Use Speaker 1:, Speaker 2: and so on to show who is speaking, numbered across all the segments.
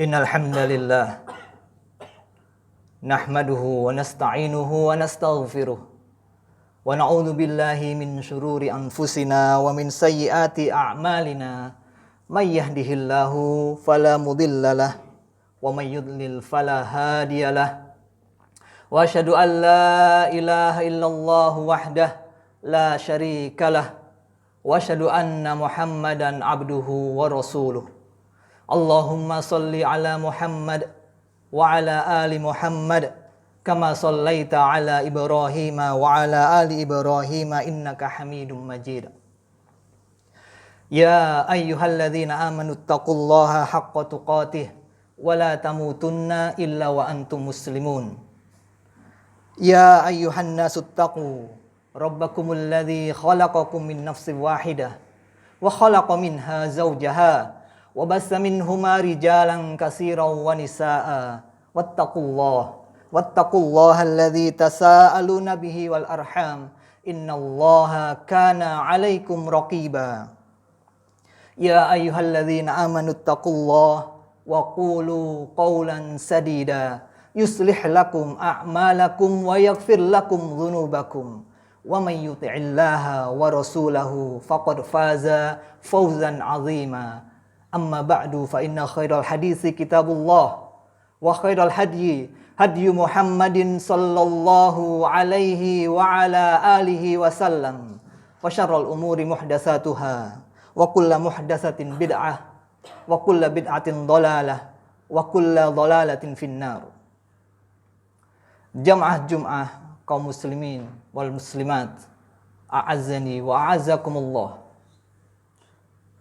Speaker 1: Innal hamdalillah nahmaduhu wa nasta'inuhu wa nastaghfiruh wa na'udzu billahi min syururi anfusina wa min sayyiati a'malina may yahdihillahu fala mudhillalah wa may yudlil fala hadiyalah wa asyhadu an la ilaha illallah wahdah la syarikalah wa asyhadu anna Muhammadan abduhu wa rasuluh. Allahumma salli ala Muhammad wa ala ali Muhammad kama sallaita ala Ibrahim wa ala ali Ibrahim innaka Hamidum Majid. Ya ayyuhalladzina amanu taqullaha haqqa tuqatih wa la tamutunna illa wa antum muslimun. Ya ayyuhan nasu taqu rabbakumul ladzi khalaqakum min nafsin wahidah wa khalaqa minha zawjaha wa bassa minhuma rijalan katsiran wa nisaa wattaqullaha alladzi tasaaluna bihi wal arham innallaha kana 'alaikum raqiba. Ya ayyuhalladzina amanu taqullaha wa qulu qawlan sadida yuslih lakum a'malakum wa yaghfir lakum dhunubakum wa may yuti'illaha wa rasulahu faqad faza fawzan 'azima. Amma ba'du fa inna khairal haditsi kitabullah wa khairal hadyi hadyu Muhammadin sallallahu alaihi wa ala alihi wasallam wa syarrul umuri muhdatsatuha wa kullu muhdatsatin bid'ah wa kullu bid'atin dhalalah wa kullu dhalalatin finnar. Jamaah Jum'ah kaum muslimin wal muslimat, a'azzani wa a'azzakumullah.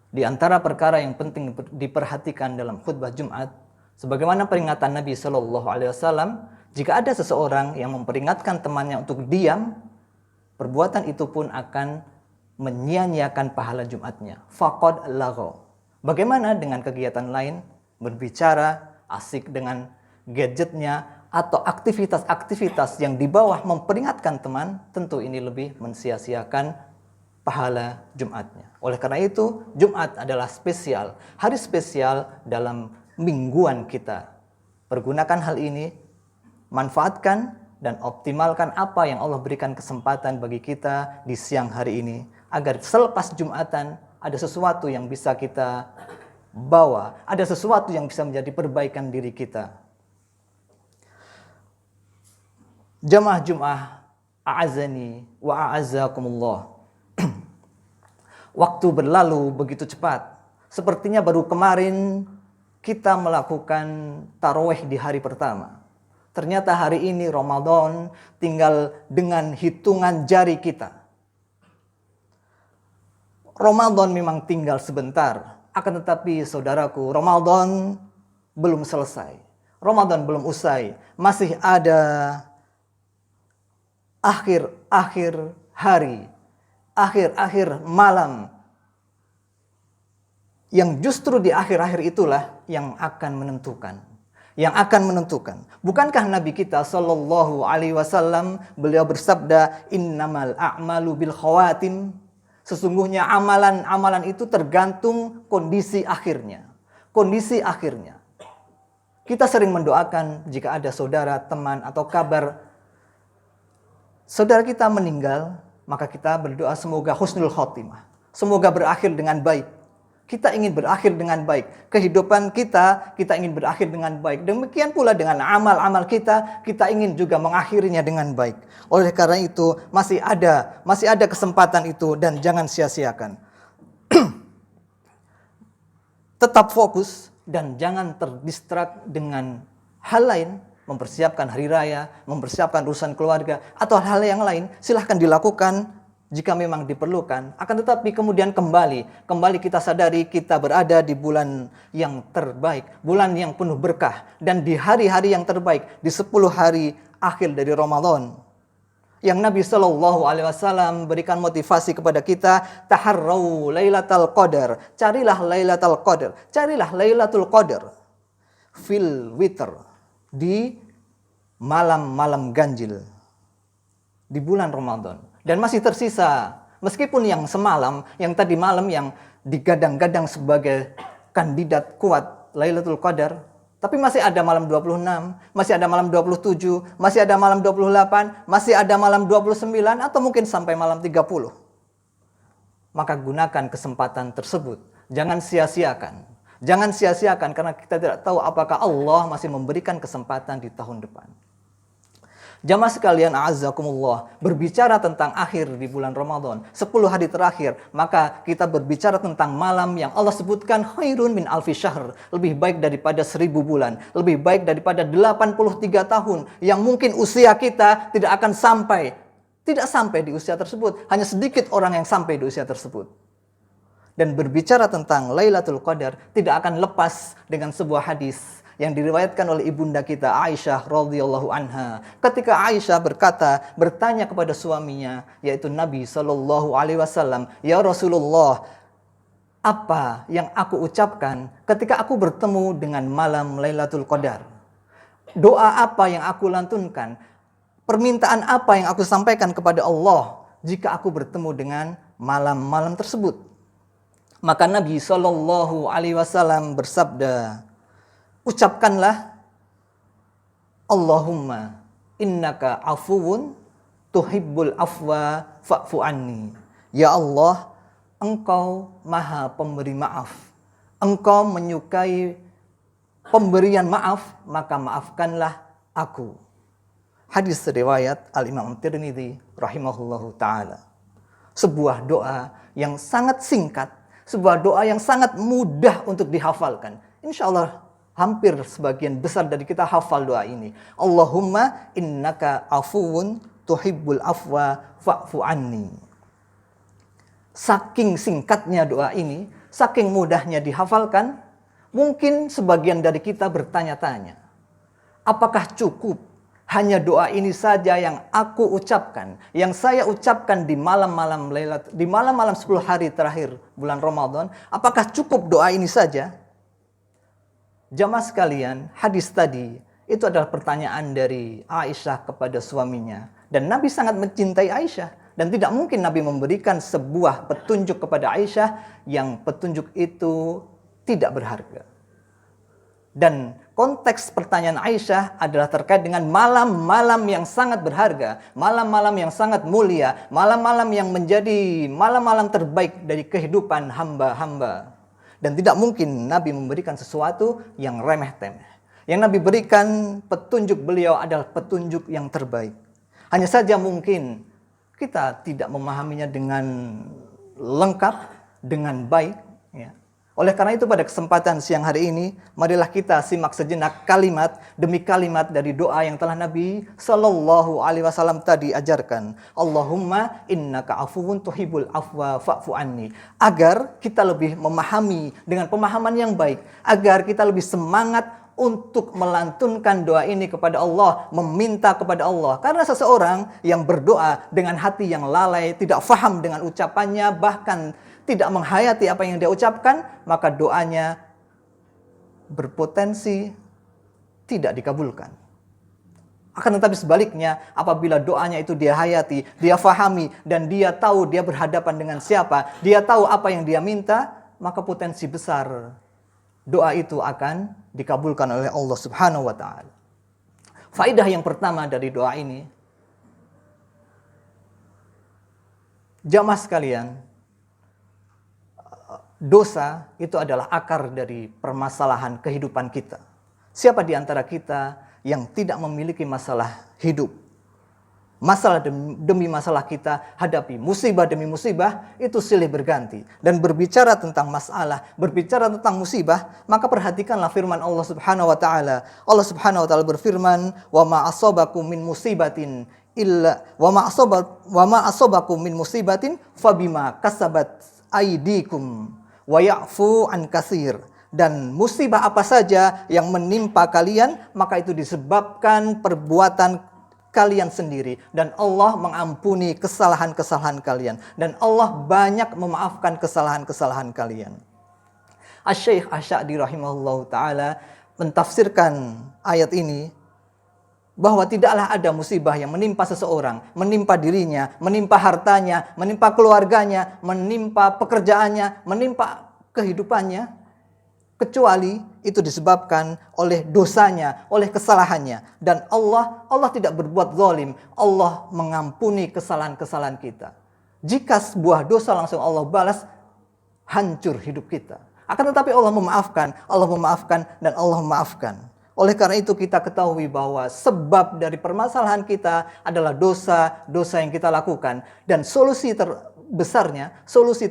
Speaker 1: Di antara perkara yang penting diperhatikan dalam khutbah Jumat, sebagaimana peringatan Nabi Shallallahu Alaihi Wasallam, jika ada seseorang yang memperingatkan temannya untuk diam, perbuatan itu pun akan menyia-nyiakan pahala Jumatnya. Faqad laghaw. Bagaimana dengan kegiatan lain, berbicara, asik dengan gadgetnya, atau aktivitas-aktivitas yang di bawah memperingatkan teman, tentu ini lebih mensia-siakan pahala Jumatnya. Oleh karena itu, Jumat adalah spesial, hari spesial dalam mingguan kita. Pergunakan hal ini, manfaatkan dan optimalkan apa yang Allah berikan kesempatan bagi kita di siang hari ini, agar selepas Jumatan ada sesuatu yang bisa kita bawa, ada sesuatu yang bisa menjadi perbaikan diri kita. Jamaah Jum'ah, a'azani wa a'azzakumullah. Waktu berlalu begitu cepat. Sepertinya baru kemarin kita melakukan tarawih di hari pertama. Ternyata hari ini Ramadan tinggal dengan hitungan jari kita. Ramadan memang tinggal sebentar. Akan tetapi saudaraku, Ramadan belum selesai. Ramadan belum usai. Masih ada akhir-akhir hari, akhir-akhir malam, yang justru di akhir-akhir itulah yang akan menentukan. Yang akan menentukan. Bukankah Nabi kita Sallallahu Alaihi Wasallam, beliau bersabda, innamal a'malu bil khawatim. Sesungguhnya amalan-amalan itu tergantung kondisi akhirnya. Kondisi akhirnya. Kita sering mendoakan jika ada saudara, teman, atau kabar saudara kita meninggal, maka kita berdoa semoga husnul khotimah. Semoga berakhir dengan baik. Kita ingin berakhir dengan baik. Kehidupan kita ingin berakhir dengan baik. Demikian pula dengan amal-amal kita ingin juga mengakhirinya dengan baik. Oleh karena itu, masih ada kesempatan itu dan jangan sia-siakan. Tetap fokus dan jangan terdistrak dengan hal lain. Mempersiapkan hari raya, mempersiapkan urusan keluarga, atau hal yang lain, silahkan dilakukan jika memang diperlukan. Akan tetapi kemudian kembali kita sadari kita berada di bulan yang terbaik, bulan yang penuh berkah, dan di hari-hari yang terbaik, di 10 hari akhir dari Ramadan. Yang Nabi Shallallahu Alaihi Wasallam berikan motivasi kepada kita, taharrau lailatul qadar, carilah lailatul qadar, carilah lailatul qadar fil witr, di malam-malam ganjil di bulan Ramadan. Dan masih tersisa, meskipun yang semalam, yang tadi malam yang digadang-gadang sebagai kandidat kuat Lailatul Qadar, Tapi masih ada malam 26, masih ada malam 27, masih ada malam 28, masih ada malam 29, atau mungkin sampai malam 30. Maka gunakan kesempatan tersebut. Jangan sia-siakan. Jangan sia-siakan karena kita tidak tahu apakah Allah masih memberikan kesempatan di tahun depan. Jamaah sekalian, a'azzakumullah, berbicara tentang akhir di bulan Ramadan, 10 hari terakhir, maka kita berbicara tentang malam yang Allah sebutkan khairun min alfi syahr, lebih baik daripada 1000 bulan, lebih baik daripada 83 tahun, yang mungkin usia kita tidak akan sampai, tidak sampai di usia tersebut, hanya sedikit orang yang sampai di usia tersebut. Dan berbicara tentang Lailatul Qadar tidak akan lepas dengan sebuah hadis yang diriwayatkan oleh ibunda kita Aisyah radhiyallahu anha. Ketika Aisyah bertanya kepada suaminya, yaitu Nabi sallallahu alaihi wasallam, "Ya Rasulullah, apa yang aku ucapkan ketika aku bertemu dengan malam Lailatul Qadar? Doa apa yang aku lantunkan? Permintaan apa yang aku sampaikan kepada Allah jika aku bertemu dengan malam-malam tersebut?" Maka Nabi sallallahu alaihi wasallam bersabda, ucapkanlah, Allahumma innaka afuwun tuhibbul afwa fa'fu anni. Ya Allah, Engkau maha pemberi maaf. Engkau menyukai pemberian maaf, maka maafkanlah aku. Hadis riwayat Al-Imam Tirmidzi rahimahullahu ta'ala. Sebuah doa yang sangat singkat, sebuah doa yang sangat mudah untuk dihafalkan. Insya Allah hampir sebagian besar dari kita hafal doa ini. Allahumma innaka afuwun tuhibbul afwa fa'fu anni. Saking singkatnya doa ini, saking mudahnya dihafalkan, mungkin sebagian dari kita bertanya-tanya, apakah cukup hanya doa ini saja yang aku ucapkan, yang saya ucapkan di malam-malam 10 hari terakhir bulan Ramadan, apakah cukup doa ini saja? Jamaah sekalian, hadis tadi itu adalah pertanyaan dari Aisyah kepada suaminya. Dan Nabi sangat mencintai Aisyah. Dan tidak mungkin Nabi memberikan sebuah petunjuk kepada Aisyah yang petunjuk itu tidak berharga. Dan konteks pertanyaan Aisyah adalah terkait dengan malam-malam yang sangat berharga, malam-malam yang sangat mulia, malam-malam yang menjadi malam-malam terbaik dari kehidupan hamba-hamba. Dan tidak mungkin Nabi memberikan sesuatu yang remeh-temeh. Yang Nabi berikan petunjuk beliau adalah petunjuk yang terbaik. Hanya saja mungkin kita tidak memahaminya dengan lengkap, dengan baik. Ya. Oleh karena itu pada kesempatan siang hari ini, marilah kita simak sejenak kalimat demi kalimat dari doa yang telah Nabi sallallahu alaihi wasallam tadi ajarkan. Allahumma innaka afuwun tuhibbul afwa fa'fu anni. Agar kita lebih memahami dengan pemahaman yang baik, agar kita lebih semangat untuk melantunkan doa ini kepada Allah, meminta kepada Allah. Karena seseorang yang berdoa dengan hati yang lalai, tidak faham dengan ucapannya, bahkan tidak menghayati apa yang dia ucapkan, maka doanya berpotensi tidak dikabulkan. Akan tetapi sebaliknya, apabila doanya itu dia hayati, dia fahami, dan dia tahu dia berhadapan dengan siapa, dia tahu apa yang dia minta, maka potensi besar doa itu akan dikabulkan oleh Allah Subhanahu wa ta'ala. Faedah yang pertama dari doa ini, jamaah sekalian, dosa itu adalah akar dari permasalahan kehidupan kita. Siapa di antara kita yang tidak memiliki masalah hidup? Masalah demi masalah kita hadapi, musibah demi musibah itu silih berganti. Dan berbicara tentang masalah, berbicara tentang musibah, maka perhatikanlah firman Allah Subhanahu wa taala. Allah Subhanahu wa taala berfirman, "Wa ma asabakum min musibatin illa wa ma asabakum min musibatin fabima kasabat aydikum wa ya'fu an katsir." Dan musibah apa saja yang menimpa kalian, maka itu disebabkan perbuatan kalian sendiri. Dan Allah mengampuni kesalahan-kesalahan kalian. Dan Allah banyak memaafkan kesalahan-kesalahan kalian. Asy-Syaikh Asy-Sya'di rahimahullahu ta'ala mentafsirkan ayat ini bahwa tidaklah ada musibah yang menimpa seseorang, menimpa dirinya, menimpa hartanya, menimpa keluarganya, menimpa pekerjaannya, menimpa kehidupannya, kecuali itu disebabkan oleh dosanya, oleh kesalahannya. Dan Allah tidak berbuat zalim. Allah mengampuni kesalahan-kesalahan kita. Jika sebuah dosa langsung Allah balas, hancur hidup kita. Akan tetapi Allah memaafkan dan Allah memaafkan. Oleh karena itu kita ketahui bahwa sebab dari permasalahan kita adalah dosa-dosa yang kita lakukan. Dan solusi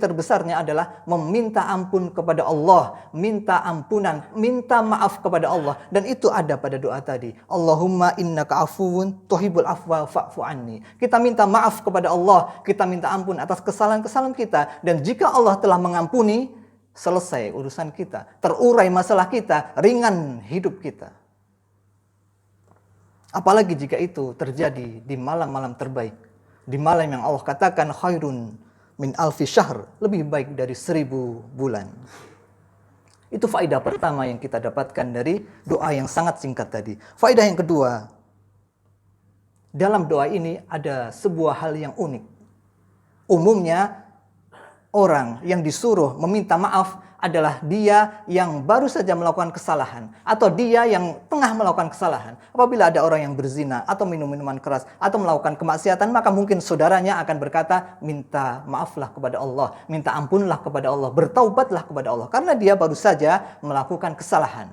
Speaker 1: terbesarnya adalah meminta ampun kepada Allah, minta ampunan, minta maaf kepada Allah. Dan itu ada pada doa tadi. Allahumma innaka afuwun tuhibbul afwa fa'fu anni. Kita minta maaf kepada Allah, kita minta ampun atas kesalahan-kesalahan kita. Dan jika Allah telah mengampuni, selesai urusan kita, terurai masalah kita, ringan hidup kita. Apalagi jika itu terjadi di malam-malam terbaik, di malam yang Allah katakan khairun min alfi syahr, lebih baik dari 1000 bulan. Itu faedah pertama yang kita dapatkan dari doa yang sangat singkat tadi. Faedah yang kedua, dalam doa ini ada sebuah hal yang unik. Umumnya orang yang disuruh meminta maaf adalah dia yang baru saja melakukan kesalahan atau dia yang tengah melakukan kesalahan. Apabila ada orang yang berzina atau minum minuman keras atau melakukan kemaksiatan, maka mungkin saudaranya akan berkata, minta maaflah kepada Allah, minta ampunlah kepada Allah, bertaubatlah kepada Allah, karena dia baru saja melakukan kesalahan.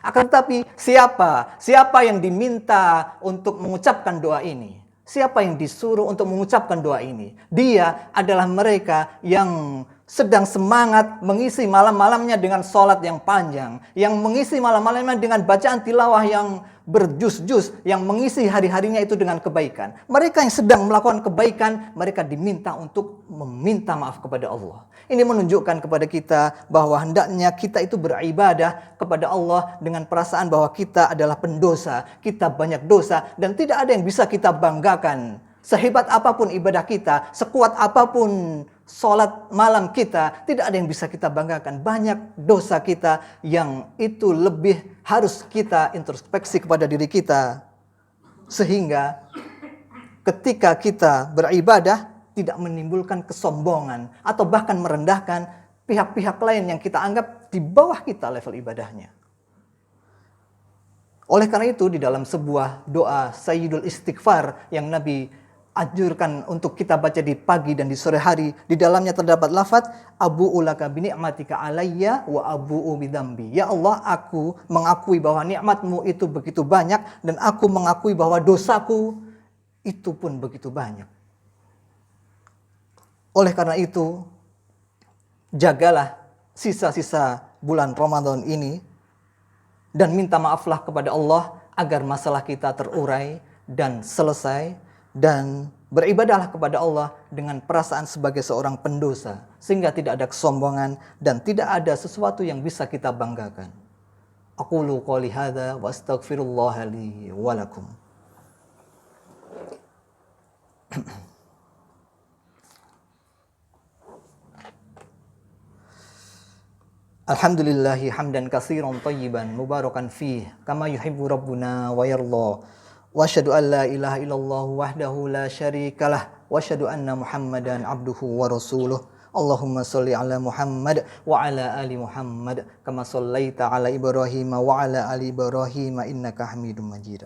Speaker 1: Akan tetapi siapa yang diminta untuk mengucapkan doa ini? Siapa yang disuruh untuk mengucapkan doa ini? Dia adalah mereka yang sedang semangat mengisi malam-malamnya dengan sholat yang panjang, yang mengisi malam-malamnya dengan bacaan tilawah yang berjus-jus, yang mengisi hari-harinya itu dengan kebaikan. Mereka yang sedang melakukan kebaikan, mereka diminta untuk meminta maaf kepada Allah. Ini menunjukkan kepada kita bahwa hendaknya kita itu beribadah kepada Allah dengan perasaan bahwa kita adalah pendosa, kita banyak dosa, dan tidak ada yang bisa kita banggakan. Sehebat apapun ibadah kita, sekuat apapun sholat malam kita, tidak ada yang bisa kita banggakan. Banyak dosa kita yang itu lebih harus kita introspeksi kepada diri kita. Sehingga ketika kita beribadah, tidak menimbulkan kesombongan atau bahkan merendahkan pihak-pihak lain yang kita anggap di bawah kita level ibadahnya. Oleh karena itu, di dalam sebuah doa Sayyidul Istighfar yang Nabi anjurkan untuk kita baca di pagi dan di sore hari, di dalamnya terdapat lafaz abu'u laka bi ni'matika alayya wa abu'u bidzambi. Ya Allah, aku mengakui bahwa nikmatmu itu begitu banyak dan aku mengakui bahwa dosaku itu pun begitu banyak. Oleh karena itu, jagalah sisa-sisa bulan Ramadan ini dan minta maaflah kepada Allah agar masalah kita terurai dan selesai. Dan beribadahlah kepada Allah dengan perasaan sebagai seorang pendosa, sehingga tidak ada kesombongan dan tidak ada sesuatu yang bisa kita banggakan. Aqulu qouli hadza wa astaghfirullah li wa lakum. Alhamdulillahi hamdan katsiran thayyiban mubarakan fih kama yuhibbu rabbuna wa yarda. Wa asyhadu an la ilaha illallah wahdahu la syarikalah wa asyhadu anna Muhammadan abduhu wa rasuluh. Allahumma sholli ala Muhammad wa ala ali Muhammad kama shallaita ala Ibrahim wa ala ali Ibrahim innaka Hamidum Majid.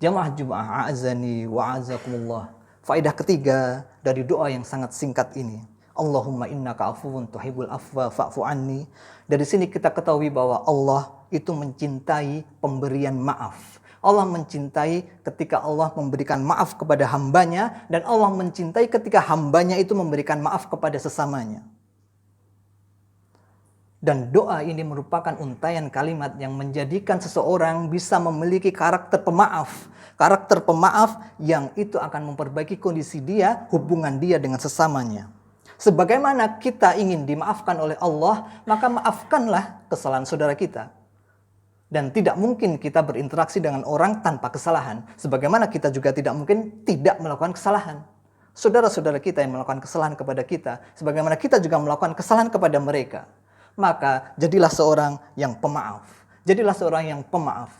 Speaker 1: Jamaah Jumat a'azani wa a'azakumullah. Faedah ketiga dari doa yang sangat singkat ini, Allahumma innaka afuwun tuhibbul afwa fa'fu anni. Dari sini kita ketahui bahwa Allah itu mencintai pemberian maaf. Allah mencintai ketika Allah memberikan maaf kepada hambanya, dan Allah mencintai ketika hambanya itu memberikan maaf kepada sesamanya. Dan doa ini merupakan untaian kalimat yang menjadikan seseorang bisa memiliki karakter pemaaf. Karakter pemaaf yang itu akan memperbaiki kondisi dia, hubungan dia dengan sesamanya. Sebagaimana kita ingin dimaafkan oleh Allah, maka maafkanlah kesalahan saudara kita. Dan tidak mungkin kita berinteraksi dengan orang tanpa kesalahan. Sebagaimana kita juga tidak mungkin tidak melakukan kesalahan. Saudara-saudara kita yang melakukan kesalahan kepada kita, sebagaimana kita juga melakukan kesalahan kepada mereka. Maka jadilah seorang yang pemaaf. Jadilah seorang yang pemaaf.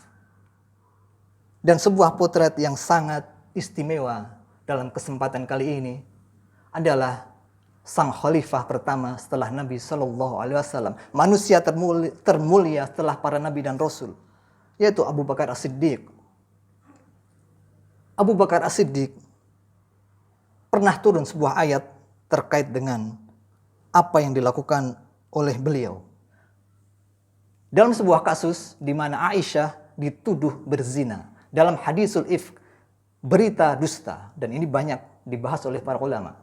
Speaker 1: Dan sebuah potret yang sangat istimewa dalam kesempatan kali ini adalah sang khalifah pertama setelah Nabi Shallallahu Alaihi Wasallam, manusia termulia setelah para nabi dan rasul, yaitu Abu Bakar As-Siddiq. Abu Bakar As-Siddiq pernah turun sebuah ayat terkait dengan apa yang dilakukan oleh beliau. Dalam sebuah kasus di mana Aisyah dituduh berzina. Dalam hadisul ifk, berita dusta. Dan ini banyak dibahas oleh para ulama.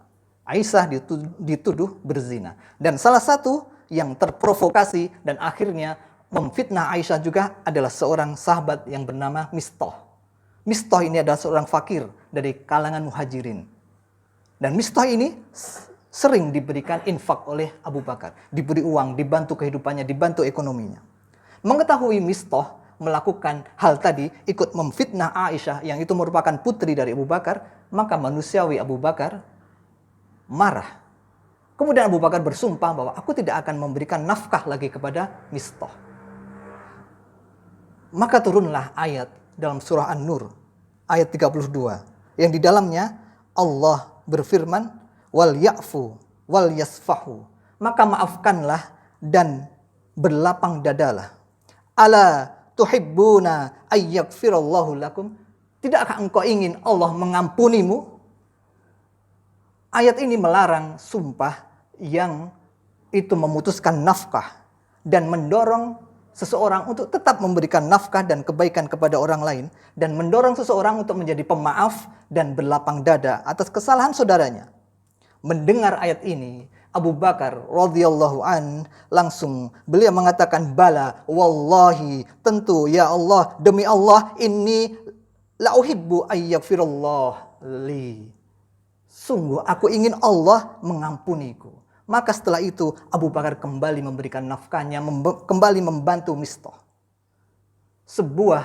Speaker 1: Aisyah dituduh berzina. Dan salah satu yang terprovokasi dan akhirnya memfitnah Aisyah juga adalah seorang sahabat yang bernama Mistah. Mistah ini adalah seorang fakir dari kalangan muhajirin. Dan Mistah ini sering diberikan infak oleh Abu Bakar. Diberi uang, dibantu kehidupannya, dibantu ekonominya. Mengetahui Mistah melakukan hal tadi, ikut memfitnah Aisyah yang itu merupakan putri dari Abu Bakar, maka manusiawi Abu Bakar marah. Kemudian Abu Bakar bersumpah bahwa aku tidak akan memberikan nafkah lagi kepada Mistah. Maka turunlah ayat dalam surah An-Nur, ayat 32, yang di dalamnya Allah berfirman, wal ya'fu wal yasfahu, maka maafkanlah dan berlapang dadalah. Ala tuhibbuna ayyagfirallahu lakum, tidakkah engkau ingin Allah mengampunimu? Ayat ini melarang sumpah yang itu memutuskan nafkah dan mendorong seseorang untuk tetap memberikan nafkah dan kebaikan kepada orang lain, dan mendorong seseorang untuk menjadi pemaaf dan berlapang dada atas kesalahan saudaranya. Mendengar ayat ini, Abu Bakar radhiyallahu an langsung beliau mengatakan, bala wallahi, tentu ya Allah, demi Allah, inni la uhibbu ayyaghfirallah li, sungguh aku ingin Allah mengampuniku. Maka setelah itu Abu Bakar kembali memberikan nafkahnya, kembali membantu Mistah. Sebuah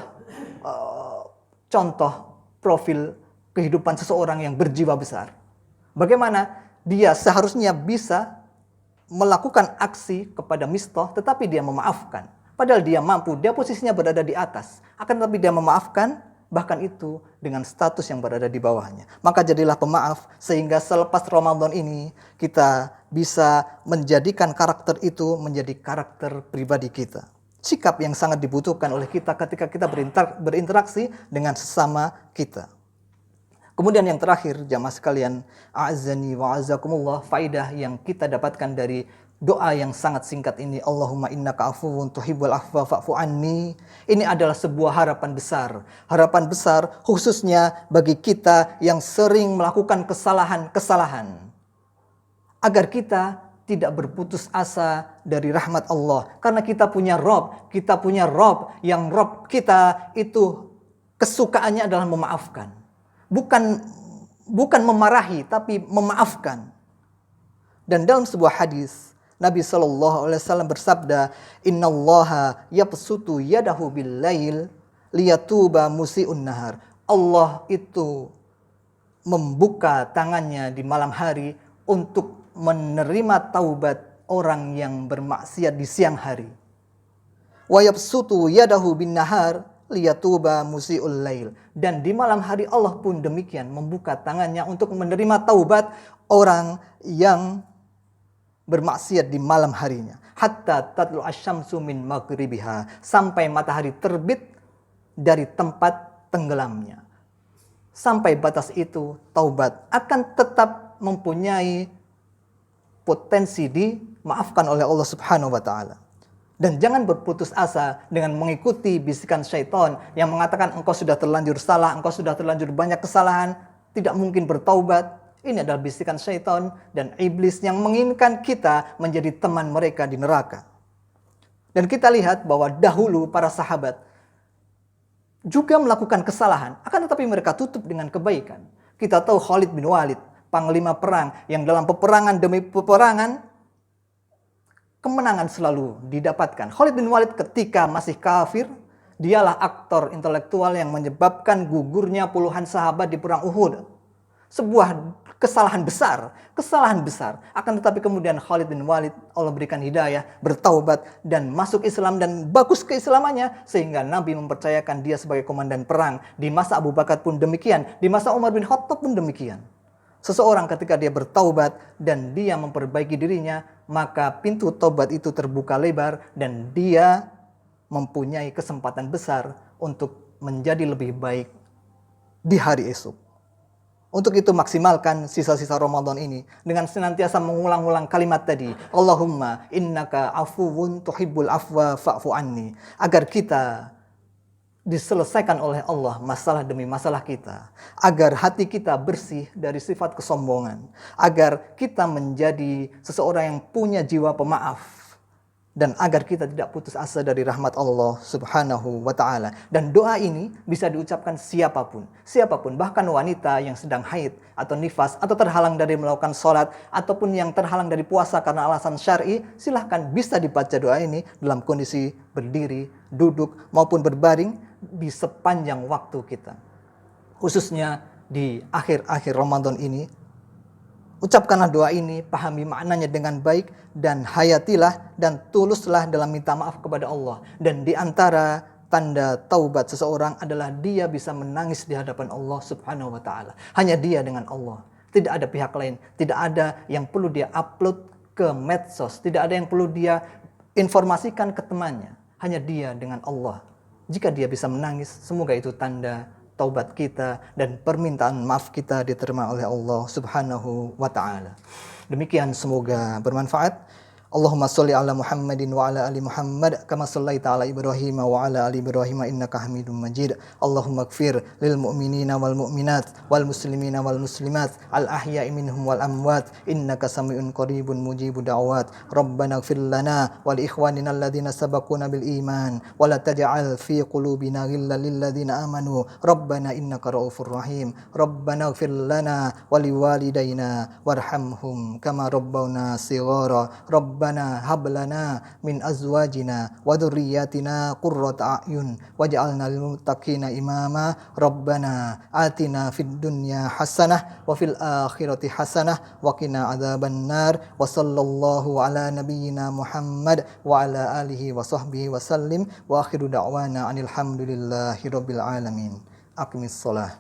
Speaker 1: contoh profil kehidupan seseorang yang berjiwa besar. Bagaimana dia seharusnya bisa melakukan aksi kepada Mistah, tetapi dia memaafkan. Padahal dia mampu, dia posisinya berada di atas. Akan tetapi dia memaafkan, bahkan itu dengan status yang berada di bawahnya. Maka jadilah pemaaf, sehingga selepas Ramadan ini kita bisa menjadikan karakter itu menjadi karakter pribadi kita. Sikap yang sangat dibutuhkan oleh kita ketika kita berinteraksi dengan sesama kita. Kemudian yang terakhir, jamaah sekalian, a'azzani wa a'azzakumullah, faidah yang kita dapatkan dari doa yang sangat singkat ini, Allahumma innaka afuwun tuhibbul afwa fa'fu anni. Ini adalah sebuah harapan besar. Harapan besar khususnya bagi kita yang sering melakukan kesalahan-kesalahan. Agar kita tidak berputus asa dari rahmat Allah. Karena kita punya Rob yang Rob kita itu kesukaannya adalah memaafkan. Bukan memarahi, tapi memaafkan. Dan dalam sebuah hadis, Nabi SAW bersabda, innallaha yabsutu yadahu bil-lail liyatuba musi'un nahar. Allah itu membuka tangannya di malam hari untuk menerima taubat orang yang bermaksiat di siang hari. Wa yabsutu yadahu bin nahar liyatuba musi'ul lail. Dan di malam hari Allah pun demikian membuka tangannya untuk menerima taubat orang yang bermaksiat di malam harinya. Hatta tatlu asyamsu min maghribiha, sampai matahari terbit dari tempat tenggelamnya. Sampai batas itu taubat akan tetap mempunyai potensi dimaafkan oleh Allah Subhanahu wa taala. Dan jangan berputus asa dengan mengikuti bisikan syaitan yang mengatakan engkau sudah terlanjur salah, engkau sudah terlanjur banyak kesalahan, tidak mungkin bertaubat. Ini adalah bisikan syaitan dan iblis yang menginginkan kita menjadi teman mereka di neraka. Dan kita lihat bahwa dahulu para sahabat juga melakukan kesalahan, akan tetapi mereka tutup dengan kebaikan. Kita tahu Khalid bin Walid, panglima perang yang dalam peperangan demi peperangan, kemenangan selalu didapatkan. Khalid bin Walid ketika masih kafir, dialah aktor intelektual yang menyebabkan gugurnya puluhan sahabat di perang Uhud. Sebuah kesalahan besar. Akan tetapi kemudian Khalid bin Walid, Allah berikan hidayah, bertaubat dan masuk Islam dan bagus keislamannya, sehingga Nabi mempercayakan dia sebagai komandan perang. Di masa Abu Bakar pun demikian, di masa Umar bin Khattab pun demikian. Seseorang ketika dia bertaubat dan dia memperbaiki dirinya, maka pintu taubat itu terbuka lebar dan dia mempunyai kesempatan besar untuk menjadi lebih baik di hari esok. Untuk itu maksimalkan sisa-sisa Ramadan ini dengan senantiasa mengulang-ulang kalimat tadi, Allahumma innaka afuwun tuhibbul afwa fa'fu anni, agar kita diselesaikan oleh Allah masalah demi masalah kita, agar hati kita bersih dari sifat kesombongan, agar kita menjadi seseorang yang punya jiwa pemaaf, dan agar kita tidak putus asa dari rahmat Allah subhanahu wa ta'ala. Dan doa ini bisa diucapkan siapapun, bahkan wanita yang sedang haid atau nifas, atau terhalang dari melakukan sholat, ataupun yang terhalang dari puasa karena alasan syar'i, silahkan bisa dibaca doa ini dalam kondisi berdiri, duduk, maupun berbaring di sepanjang waktu kita. Khususnya di akhir-akhir Ramadan ini, ucapkanlah doa ini, pahami maknanya dengan baik, dan hayatilah dan tuluslah dalam minta maaf kepada Allah. Dan di antara tanda taubat seseorang adalah dia bisa menangis di hadapan Allah subhanahu wa ta'ala. Hanya dia dengan Allah. Tidak ada pihak lain. Tidak ada yang perlu dia upload ke medsos. Tidak ada yang perlu dia informasikan ke temannya. Hanya dia dengan Allah. Jika dia bisa menangis, semoga itu tanda taubat kita dan permintaan maaf kita diterima oleh Allah subhanahu wa ta'ala. Demikian, semoga bermanfaat. Allahumma sholli ala Muhammadin wa ala ali Muhammad kama shallaita ala Ibrahim wa ala ali Ibrahim innaka Hamidum Majid. Allahumma ighfir lil mu'minina wal mu'minat wal muslimina wal muslimat al ahya'i minhum wal amwat innaka sami'un qaribun mujibud da'awat. Rabbana ighfir lana wal ikhwanina alladhina sabaquna bil iman wa la taj'al fi qulubina ghillan lil ladzina amanu rabbana innaka ra'ufur rahim. Rabbana ighfir lana wa liwalidayna warhamhum kama rabbawna shighara. Rabbana hab lana min azwajina wa dhurriyyatina qurrata a'yun waj'alna lil muttaqina imama. Rabbana atina fid dunya hasanah wa fil akhirati hasanah wa qina adzaban nar. Wa sallallahu ala nabiyyina Muhammad wa ala alihi wa sahbihi wa sallim wa akhiru da'wana anil hamdulillahi rabbil alamin. Aqimis shalah.